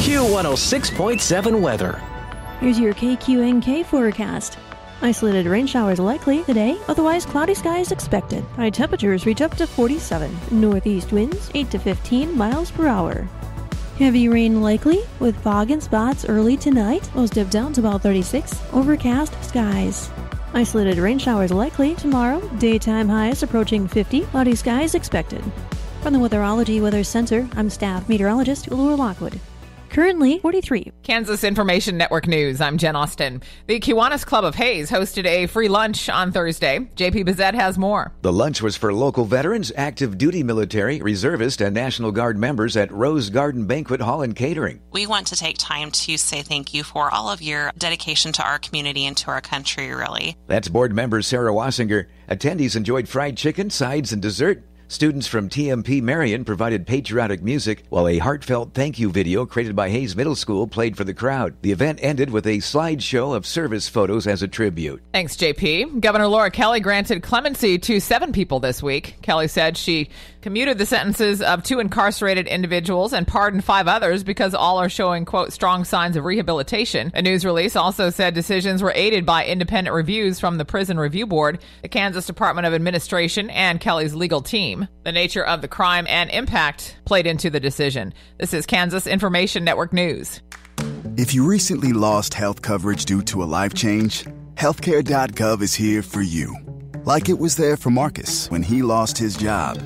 Q106.7 weather. Here's your KQNK forecast. Isolated rain showers likely today, otherwise cloudy skies expected. High temperatures reach up to 47. Northeast winds 8 to 15 miles per hour. Heavy rain likely, with fog and spots early tonight. Lows dip down to about 36. Overcast skies. Isolated rain showers likely tomorrow. Daytime highs approaching 50. Cloudy skies expected. From the Weatherology Weather Center, I'm staff meteorologist Laura Lockwood. Currently 43. Kansas Information Network News. I'm Jen Austin. The Kiwanis Club of Hayes hosted a free lunch on Thursday. JP Bizette has more. The lunch was for local veterans, active duty military, reservist, and National Guard members at Rose Garden Banquet Hall and Catering. We want to take time to say thank you for all of your dedication to our community and to our country, really. That's board member Sarah Wassinger. Attendees enjoyed fried chicken, sides, and dessert. Students from TMP Marion provided patriotic music, while a heartfelt thank you video created by Hayes Middle School played for the crowd. The event ended with a slideshow of service photos as a tribute. Thanks, JP. Governor Laura Kelly granted clemency to 7 people this week. Kelly said she commuted the sentences of 2 incarcerated individuals and pardoned 5 others because all are showing, quote, strong signs of rehabilitation. A news release also said decisions were aided by independent reviews from the Prison Review Board, the Kansas Department of Administration, and Kelly's legal team. The nature of the crime and impact played into the decision. This is Kansas Information Network News. If you recently lost health coverage due to a life change, healthcare.gov is here for you. Like it was there for Marcus when he lost his job,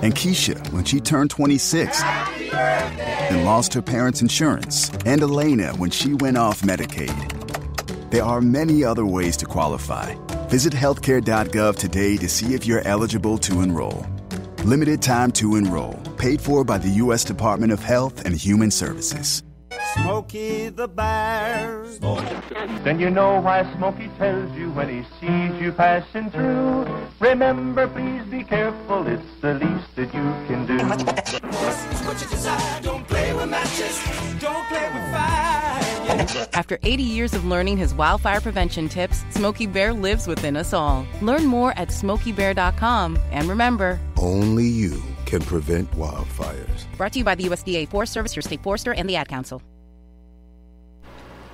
and Keisha when she turned 26 and lost her parents' insurance, and Elena when she went off Medicaid. There are many other ways to qualify. Visit healthcare.gov today to see if you're eligible to enroll. Limited time to enroll. Paid for by the U.S. Department of Health and Human Services. Smokey the Bear. Then you know why Smokey tells you when he sees you passing through. Remember, please be careful, it's the least that you can do. What you desire, don't play with matches, don't play with fire. After 80 years of learning his wildfire prevention tips, Smokey Bear lives within us all. Learn more at SmokeyBear.com. And remember, only you can prevent wildfires. Brought to you by the USDA Forest Service, your state forester, and the Ad Council.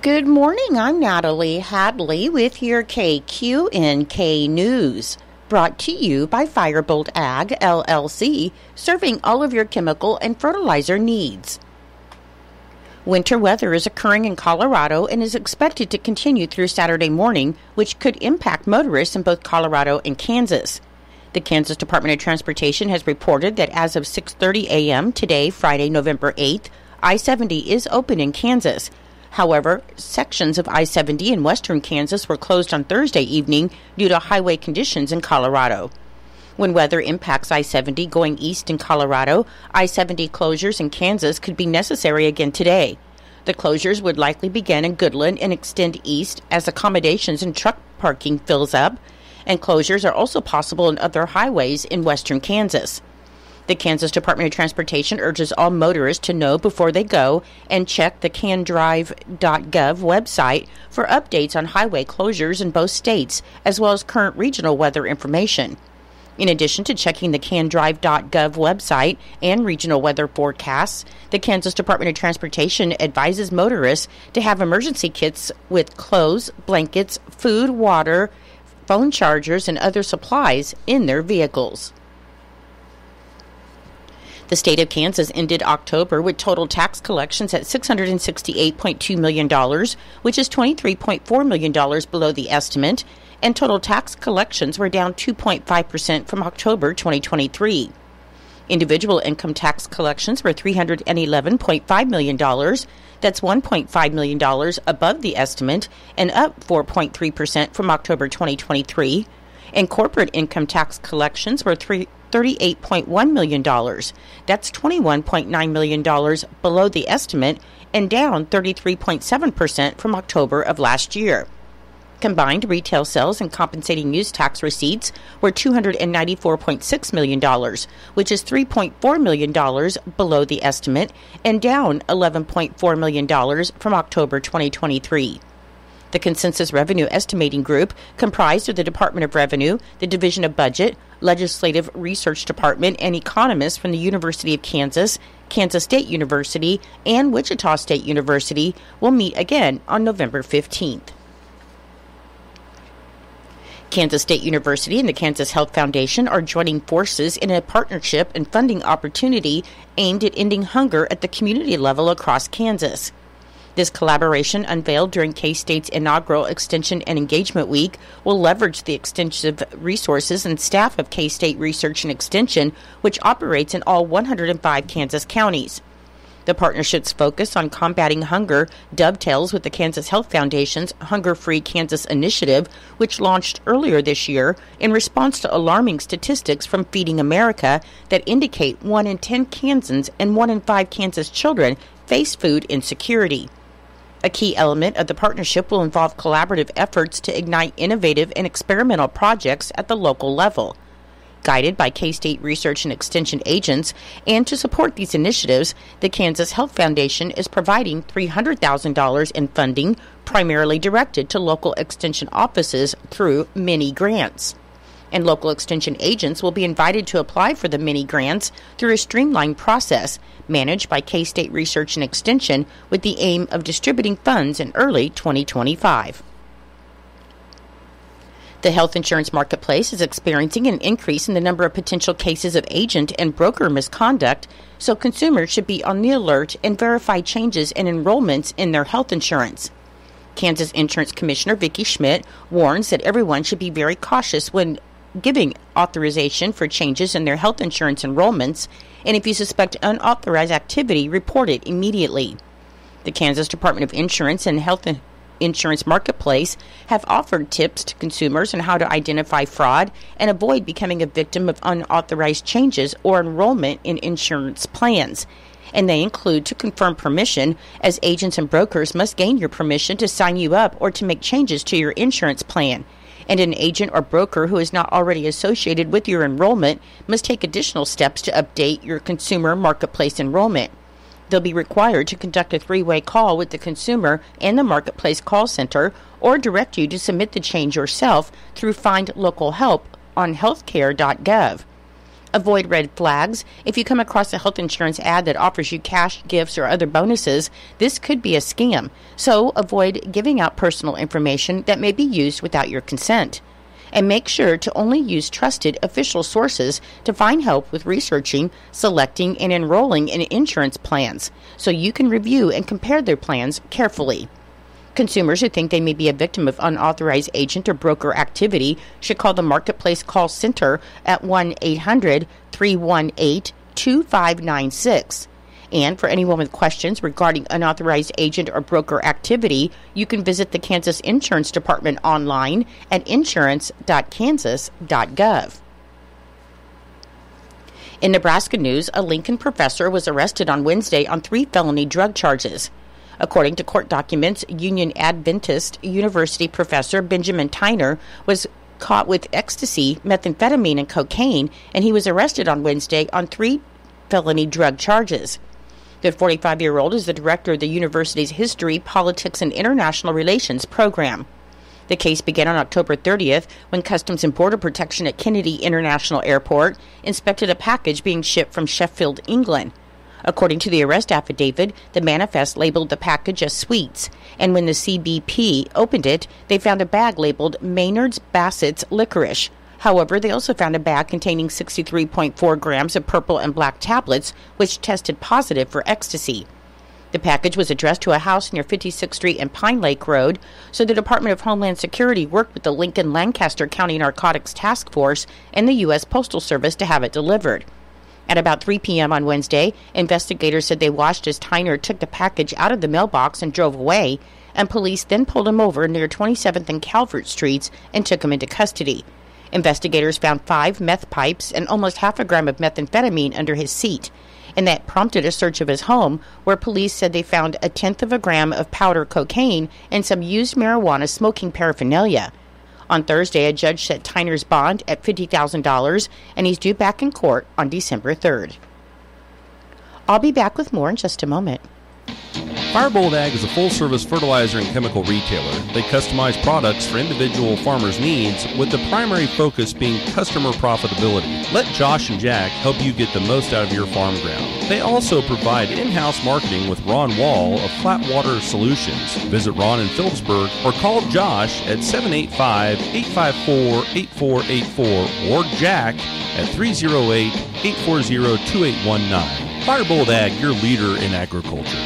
Good morning. I'm Natalie Hadley with your KQNK News. Brought to you by Firebolt Ag, LLC, serving all of your chemical and fertilizer needs. Winter weather is occurring in Colorado and is expected to continue through Saturday morning, which could impact motorists in both Colorado and Kansas. The Kansas Department of Transportation has reported that as of 6:30 a.m. today, Friday, November 8th, I-70 is open in Kansas. However, sections of I-70 in western Kansas were closed on Thursday evening due to highway conditions in Colorado. When weather impacts I-70 going east in Colorado, I-70 closures in Kansas could be necessary again today. The closures would likely begin in Goodland and extend east as accommodations and truck parking fills up, and closures are also possible in other highways in western Kansas. The Kansas Department of Transportation urges all motorists to know before they go and check the candrive.gov website for updates on highway closures in both states, as well as current regional weather information. In addition to checking the candrive.gov website and regional weather forecasts, the Kansas Department of Transportation advises motorists to have emergency kits with clothes, blankets, food, water, phone chargers, and other supplies in their vehicles. The state of Kansas ended October with total tax collections at $668.2 million, which is $23.4 million below the estimate, and total tax collections were down 2.5% from October 2023. Individual income tax collections were $311.5 million. That's $1.5 million above the estimate and up 4.3% from October 2023. And corporate income tax collections were $38.1 million. That's $21.9 million below the estimate and down 33.7% from October of last year. Combined retail sales and compensating use tax receipts were $294.6 million, which is $3.4 million below the estimate and down $11.4 million from October 2023. The Consensus Revenue Estimating Group, comprised of the Department of Revenue, the Division of Budget, Legislative Research Department, and economists from the University of Kansas, Kansas State University, and Wichita State University, will meet again on November 15th. Kansas State University and the Kansas Health Foundation are joining forces in a partnership and funding opportunity aimed at ending hunger at the community level across Kansas. This collaboration, unveiled during K-State's inaugural Extension and Engagement Week, will leverage the extensive resources and staff of K-State Research and Extension, which operates in all 105 Kansas counties. The partnership's focus on combating hunger dovetails with the Kansas Health Foundation's Hunger-Free Kansas initiative, which launched earlier this year in response to alarming statistics from Feeding America that indicate 1 in 10 Kansans and 1 in 5 Kansas children face food insecurity. A key element of the partnership will involve collaborative efforts to ignite innovative and experimental projects at the local level. Guided by K-State Research and Extension agents, and to support these initiatives, the Kansas Health Foundation is providing $300,000 in funding, primarily directed to local extension offices through mini grants. And local extension agents will be invited to apply for the mini grants through a streamlined process managed by K-State Research and Extension with the aim of distributing funds in early 2025. The health insurance marketplace is experiencing an increase in the number of potential cases of agent and broker misconduct, so consumers should be on the alert and verify changes in enrollments in their health insurance. Kansas Insurance Commissioner Vicki Schmidt warns that everyone should be very cautious when giving authorization for changes in their health insurance enrollments, and if you suspect unauthorized activity, report it immediately. The Kansas Department of Insurance and Health Insurance Marketplace have offered tips to consumers on how to identify fraud and avoid becoming a victim of unauthorized changes or enrollment in insurance plans. And they include to confirm permission, as agents and brokers must gain your permission to sign you up or to make changes to your insurance plan. And an agent or broker who is not already associated with your enrollment must take additional steps to update your consumer marketplace enrollment. They'll be required to conduct a 3-way call with the consumer and the marketplace call center, or direct you to submit the change yourself through Find Local Help on healthcare.gov. Avoid red flags. If you come across a health insurance ad that offers you cash, gifts, or other bonuses, this could be a scam. So avoid giving out personal information that may be used without your consent. And make sure to only use trusted official sources to find help with researching, selecting, and enrolling in insurance plans, so you can review and compare their plans carefully. Consumers who think they may be a victim of unauthorized agent or broker activity should call the Marketplace Call Center at 1-800-318-2596. And for anyone with questions regarding unauthorized agent or broker activity, you can visit the Kansas Insurance Department online at insurance.kansas.gov. In Nebraska news, a Lincoln professor was arrested on Wednesday on 3 felony drug charges. According to court documents, Union Adventist University professor Benjamin Tyner was caught with ecstasy, methamphetamine, and cocaine, and he was arrested on Wednesday on 3 felony drug charges. The 45-year-old is the director of the university's History, Politics, and International Relations program. The case began on October 30th when Customs and Border Protection at Kennedy International Airport inspected a package being shipped from Sheffield, England. According to the arrest affidavit, the manifest labeled the package as sweets, and when the CBP opened it, they found a bag labeled Maynard's Bassett's Licorice. However, they also found a bag containing 63.4 grams of purple and black tablets, which tested positive for ecstasy. The package was addressed to a house near 56th Street and Pine Lake Road, so the Department of Homeland Security worked with the Lincoln-Lancaster County Narcotics Task Force and the U.S. Postal Service to have it delivered. At about 3 p.m. on Wednesday, investigators said they watched as Tyner took the package out of the mailbox and drove away, and police then pulled him over near 27th and Calvert Streets and took him into custody. Investigators found 5 meth pipes and almost half a gram of methamphetamine under his seat, and that prompted a search of his home, where police said they found 1/10 of a gram of powder cocaine and some used marijuana smoking paraphernalia. On Thursday, a judge set Tyner's bond at $50,000, and he's due back in court on December 3rd. I'll be back with more in just a moment. Firebolt Ag is a full-service fertilizer and chemical retailer. They customize products for individual farmers' needs, with the primary focus being customer profitability. Let Josh and Jack help you get the most out of your farm ground. They also provide in-house marketing with Ron Wall of Flatwater Solutions. Visit Ron in Phillipsburg or call Josh at 785-854-8484 or Jack at 308-840-2819. Firebolt Ag, your leader in agriculture.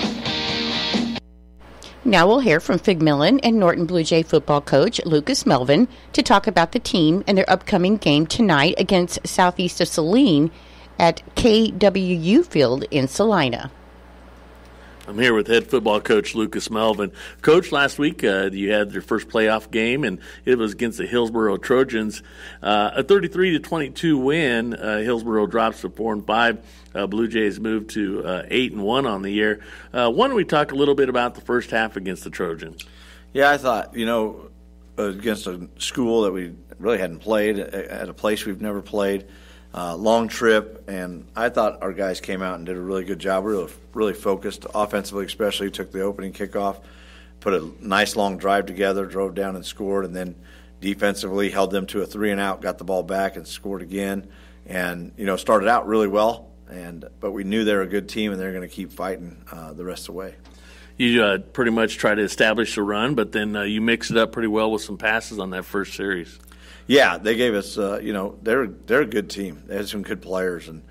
Now we'll hear from Fig Millen and Norton Blue Jay football coach Lucas Melvin to talk about the team and their upcoming game tonight against Southeast of Saline at KWU Field in Salina. I'm here with head football coach Lucas Melvin. Coach, last week you had your first playoff game, and it was against the Hillsboro Trojans. A 33-22 win. Hillsboro drops to 4-5. Blue Jays moved to 8-1 on the year. Why don't we talk a little bit about the first half against the Trojans? Yeah, I thought, against a school that we really hadn't played, at a place we've never played, long trip, and I thought our guys came out and did a really good job. We were really focused, offensively especially, took the opening kickoff, put a nice long drive together, drove down and scored, and then defensively held them to a 3-and-out, got the ball back and scored again, and, started out really well. But we knew they were a good team, and they're going to keep fighting the rest of the way. You pretty much try to establish a run, but then you mix it up pretty well with some passes on that first series. Yeah, they gave us, they're a good team. They had some good players, and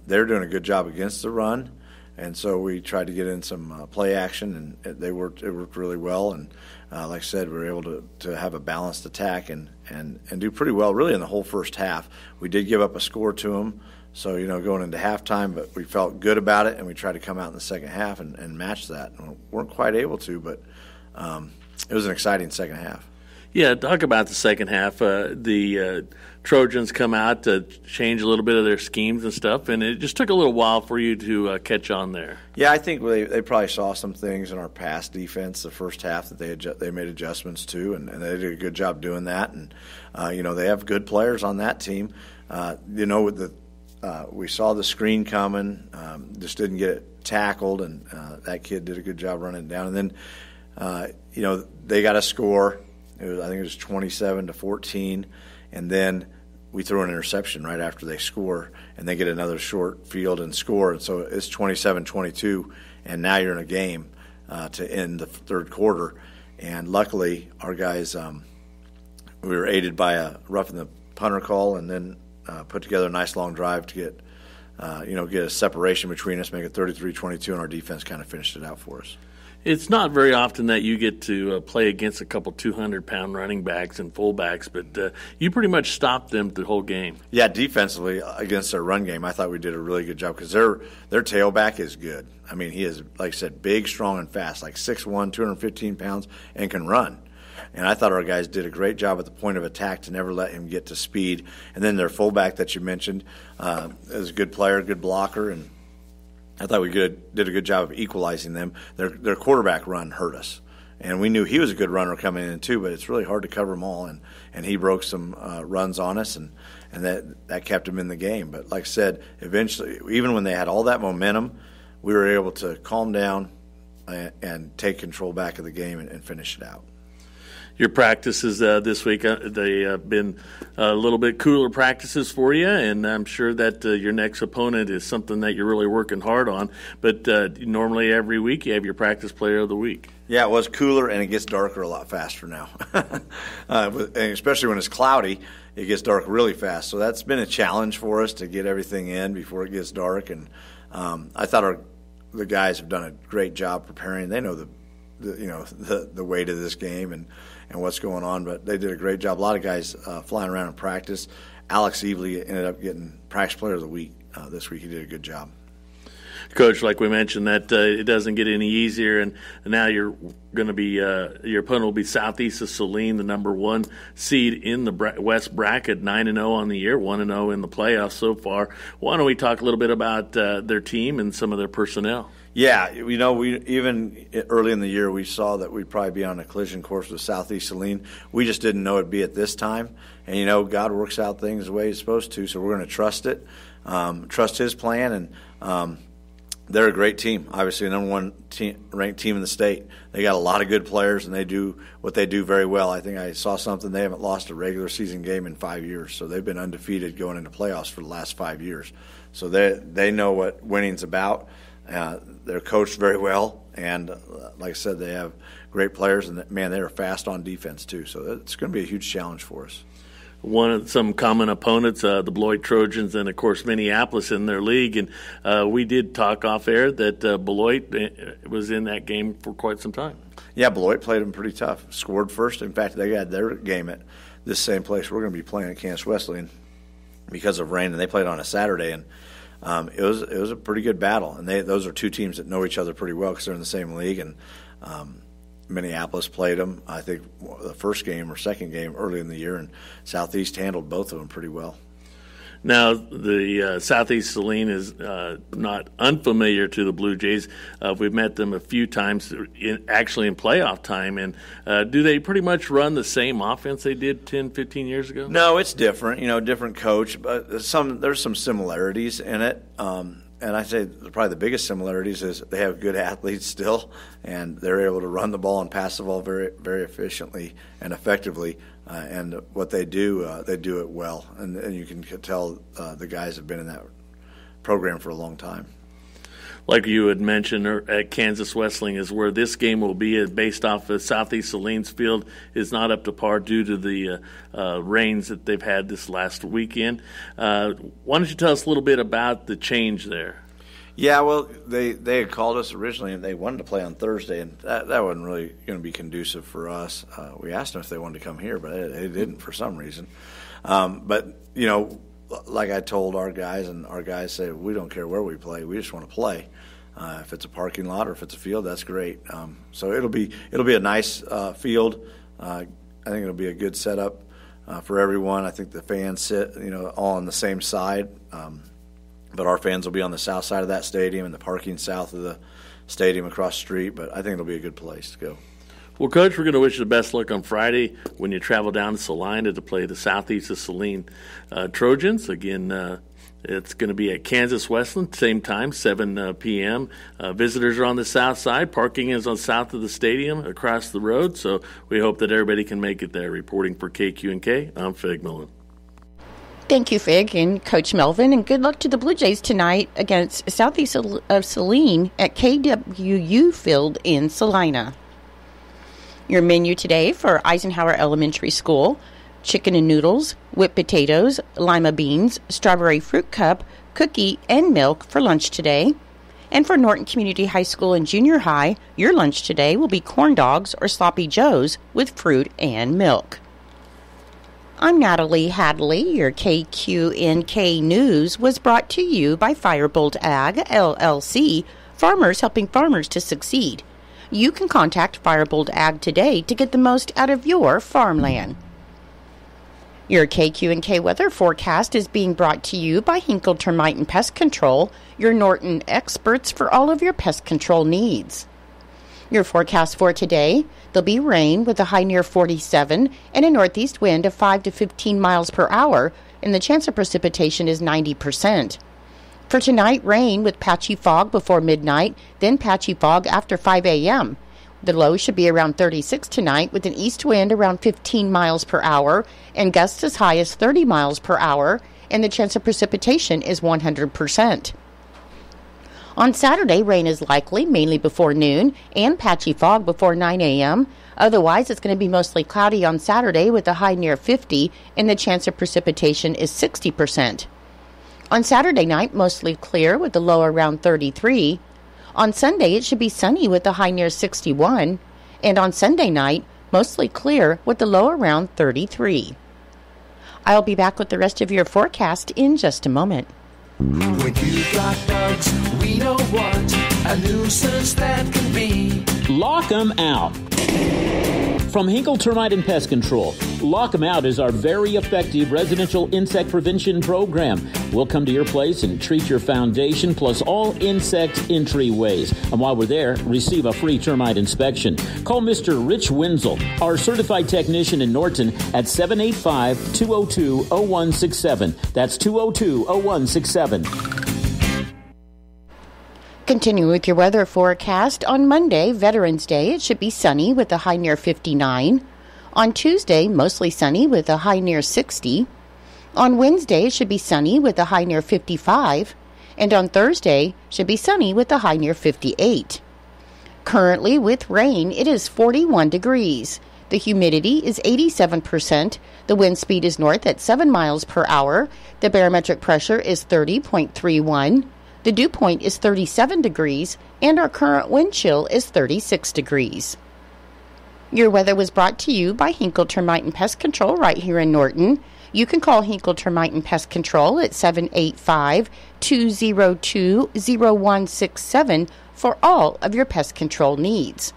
they're doing a good job against the run. And so we tried to get in some play action, and it worked really well. And like I said, we were able to have a balanced attack and do pretty well, really, in the whole first half. We did give up a score to them. So, going into halftime, but we felt good about it, and we tried to come out in the second half and match that. We weren't quite able to, but it was an exciting second half. Yeah, talk about the second half. The Trojans come out to change a little bit of their schemes and stuff, and it just took a little while for you to catch on there. Yeah, I think they probably saw some things in our pass defense the first half that they made adjustments to, and they did a good job doing that. And, they have good players on that team. We saw the screen coming, just didn't get it tackled, and that kid did a good job running it down. And then, they got a score. I think it was 27-14, and then we throw an interception right after they score, and they get another short field and score. And so it's 27-22, and now you're in a game to end the third quarter. And luckily, our guys, we were aided by a roughing the punter call, and then put together a nice long drive to get a separation between us, make it 33-22, and our defense kind of finished it out for us. It's not very often that you get to play against a couple 200-pound running backs and fullbacks, but you pretty much stopped them the whole game. Yeah, defensively against their run game, I thought we did a really good job because their tailback is good. I mean, he is, like I said, big, strong, and fast, like 6'1", 215 pounds, and can run. And I thought our guys did a great job at the point of attack to never let him get to speed. And then their fullback that you mentioned is a good player, good blocker, and I thought we did a good job of equalizing them. Their quarterback run hurt us. And we knew he was a good runner coming in too, but it's really hard to cover them all. And he broke some runs on us, and that kept him in the game. But like I said, eventually, even when they had all that momentum, we were able to calm down and take control back of the game and finish it out. Your practices this week, they have been a little bit cooler practices for you, and I'm sure that your next opponent is something that you're really working hard on. But normally every week you have your practice player of the week. Yeah, it was cooler, and it gets darker a lot faster now. And especially when it's cloudy, it gets dark really fast. So that's been a challenge for us to get everything in before it gets dark. And I thought the guys have done a great job preparing. They know the weight of this game and what's going on, but they did a great job. A lot of guys flying around in practice. Alex Evely ended up getting Practice Player of the Week this week. He did a good job. Coach, like we mentioned, that it doesn't get any easier, and now you're going to be your opponent will be Southeast of Saline, the number 1 seed in the West bracket, 9-0 on the year, 1-0 in the playoffs so far. Why don't we talk a little bit about their team and some of their personnel? Yeah, we even early in the year we saw that we'd probably be on a collision course with Southeast Saline. We just didn't know it'd be at this time. And God works out things the way He's supposed to, so we're going to trust it, trust His plan, and They're a great team. Obviously, the number one ranked team in the state. They got a lot of good players, and they do what they do very well. I think I saw something. They haven't lost a regular season game in 5 years, so they've been undefeated going into playoffs for the last 5 years. So they know what winning's about. They're coached very well, and like I said, they have great players, and man, they are fast on defense too. So it's going to be a huge challenge for us. Some common opponents, the Beloit Trojans, and of course Minneapolis in their league. And we did talk off air that Beloit was in that game for quite some time. Yeah, Beloit played them pretty tough. Scored first. In fact, they had their game at this same place we're going to be playing at Kansas Wesleyan because of rain, and they played on a Saturday. And it was a pretty good battle. And those are two teams that know each other pretty well because they're in the same league. And Minneapolis played them, I think, the first game or second game early in the year, and Southeast handled both of them pretty well. Now, the Southeast Saline is not unfamiliar to the Blue Jays. We've met them a few times, actually in playoff time. And do they pretty much run the same offense they did 10, 15 years ago? No, it's different. Different coach, but there's some similarities in it. And I say probably the biggest similarities is they have good athletes still, and they're able to run the ball and pass the ball very, very efficiently and effectively. And what they do it well. And you can tell the guys have been in that program for a long time. Like you had mentioned, at Kansas Wesleyan is where this game will be, based off of Southeast Saline's field is not up to par due to the rains that they've had this last weekend. Why don't you tell us a little bit about the change there? Yeah, well, they had called us originally, and they wanted to play on Thursday, and that wasn't really going to be conducive for us. We asked them if they wanted to come here, but they didn't for some reason. But, like I told our guys, and our guys say, we don't care where we play. We just want to play. If it's a parking lot or if it's a field, that's great. So it'll be a nice field. I think it'll be a good setup for everyone. I think the fans sit, all on the same side. But our fans will be on the south side of that stadium and the parking south of the stadium across the street. But I think it'll be a good place to go. Well, Coach, we're going to wish you the best luck on Friday when you travel down to Salina to play the Southeast of Saline Trojans. Again, it's going to be at Kansas Wesleyan, same time, 7 p.m. Visitors are on the south side. Parking is on south of the stadium across the road. So we hope that everybody can make it there. Reporting for KQNK, I'm Fig Millen. Thank you, Fig and Coach Melvin, and good luck to the Blue Jays tonight against Southeast of Saline at KWU Field in Salina. Your menu today for Eisenhower Elementary School: chicken and noodles, whipped potatoes, lima beans, strawberry fruit cup, cookie, and milk for lunch today. And for Norton Community High School and Junior High, your lunch today will be corn dogs or sloppy joes with fruit and milk. I'm Natalie Hadley. Your KQNK News was brought to you by Firebolt Ag, LLC, farmers helping farmers to succeed. You can contact Firebolt Ag today to get the most out of your farmland. Your KQNK weather forecast is being brought to you by Hinkle Termite and Pest Control, your Norton experts for all of your pest control needs. Your forecast for today: there'll be rain with a high near 47 and a northeast wind of 5 to 15 miles per hour, and the chance of precipitation is 90%. For tonight, rain with patchy fog before midnight, then patchy fog after 5 a.m. The low should be around 36 tonight with an east wind around 15 miles per hour and gusts as high as 30 miles per hour, and the chance of precipitation is 100%. On Saturday, rain is likely, mainly before noon, and patchy fog before 9 a.m. Otherwise, it's going to be mostly cloudy on Saturday with a high near 50, and the chance of precipitation is 60%. On Saturday night, mostly clear with a low around 33. On Sunday, it should be sunny with a high near 61. And on Sunday night, mostly clear with a low around 33. I'll be back with the rest of your forecast in just a moment. When you've got bugs, we know what a nuisance that can be. Lock 'em out. From Hinkle Termite and Pest Control, Lock 'em Out is our very effective residential insect prevention program. We'll come to your place and treat your foundation plus all insect entryways. And while we're there, receive a free termite inspection. Call Mr. Rich Wenzel, our certified technician in Norton, at 785-202-0167. That's 202-0167. Continue with your weather forecast. On Monday, Veterans Day, it should be sunny with a high near 59. On Tuesday, mostly sunny with a high near 60. On Wednesday, it should be sunny with a high near 55. And on Thursday, should be sunny with a high near 58. Currently, with rain, it is 41 degrees. The humidity is 87%. The wind speed is north at 7 miles per hour. The barometric pressure is 30.31. The dew point is 37 degrees, and our current wind chill is 36 degrees. Your weather was brought to you by Hinkle Termite and Pest Control right here in Norton. You can call Hinkle Termite and Pest Control at 785-202-0167 for all of your pest control needs.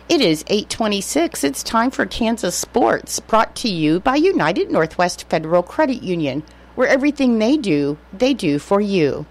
It is 8:26. It's time for Kansas Sports, brought to you by United Northwest Federal Credit Union, where everything they do for you.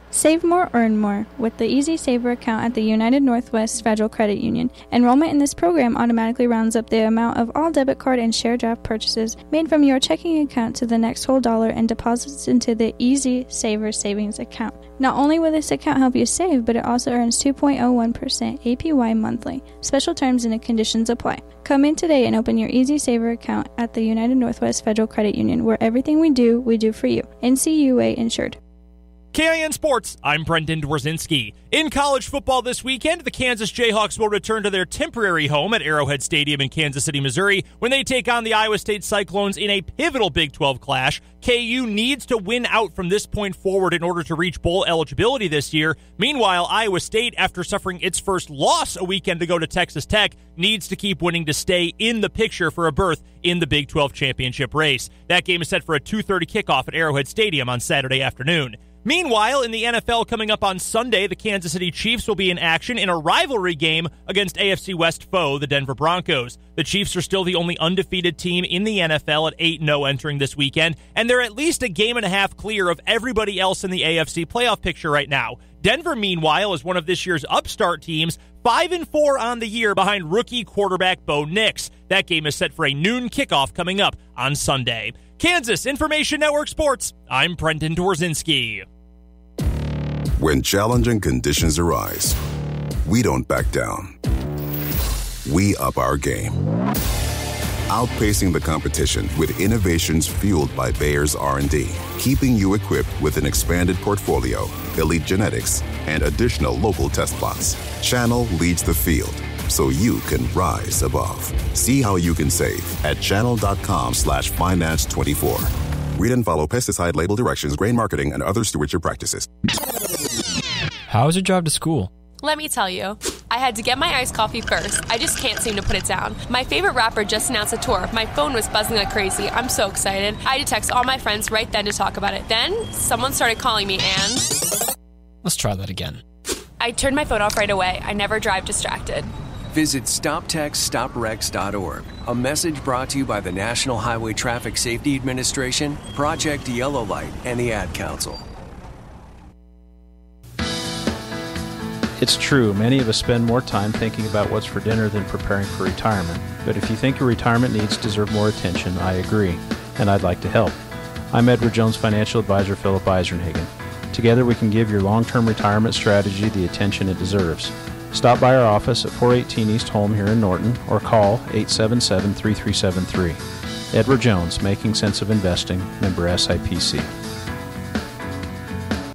Save more, earn more with the Easy Saver account at the United Northwest Federal Credit Union. Enrollment in this program automatically rounds up the amount of all debit card and share draft purchases made from your checking account to the next whole dollar and deposits into the Easy Saver savings account. Not only will this account help you save, but it also earns 2.01% APY monthly. Special terms and conditions apply. Come in today and open your Easy Saver account at the United Northwest Federal Credit Union, where everything we do for you. NCUA insured. KDNS Sports, I'm Brendan Dworzinski. In college football this weekend, the Kansas Jayhawks will return to their temporary home at Arrowhead Stadium in Kansas City, Missouri, when they take on the Iowa State Cyclones in a pivotal Big 12 clash. KU needs to win out from this point forward in order to reach bowl eligibility this year. Meanwhile, Iowa State, after suffering its first loss a weekend ago to Texas Tech, needs to keep winning to stay in the picture for a berth in the Big 12 championship race. That game is set for a 2:30 kickoff at Arrowhead Stadium on Saturday afternoon. Meanwhile, in the NFL coming up on Sunday, the Kansas City Chiefs will be in action in a rivalry game against AFC West foe, the Denver Broncos. The Chiefs are still the only undefeated team in the NFL at 8-0 entering this weekend, and they're at least a game and a half clear of everybody else in the AFC playoff picture right now. Denver, meanwhile, is one of this year's upstart teams, 5-4 on the year behind rookie quarterback Bo Nix. That game is set for a noon kickoff coming up on Sunday. Kansas Information Network Sports, I'm Brendan Dworzinski. When challenging conditions arise, we don't back down. We up our game. Outpacing the competition with innovations fueled by Bayer's R&D, keeping you equipped with an expanded portfolio, elite genetics, and additional local test plots. Channel leads the field, so you can rise above. See how you can save at channel.com/finance24. Read and follow pesticide label directions, grain marketing, and other stewardship practices. How is your drive to school? Let me tell you. I had to get my iced coffee first. I just can't seem to put it down. My favorite rapper just announced a tour. My phone was buzzing like crazy. I'm so excited. I had to text all my friends right then to talk about it. Then, someone started calling me and... Let's try that again. I turned my phone off right away. I never drive distracted. Visit StopTextStopWrecks.org. A message brought to you by the National Highway Traffic Safety Administration, Project Yellow Light, and the Ad Council. It's true, many of us spend more time thinking about what's for dinner than preparing for retirement. But if you think your retirement needs deserve more attention, I agree, and I'd like to help. I'm Edward Jones Financial Advisor Philip Eisenhagen. Together we can give your long-term retirement strategy the attention it deserves. Stop by our office at 418 East Holm here in Norton or call 877-3373. Edward Jones, Making Sense of Investing, member SIPC.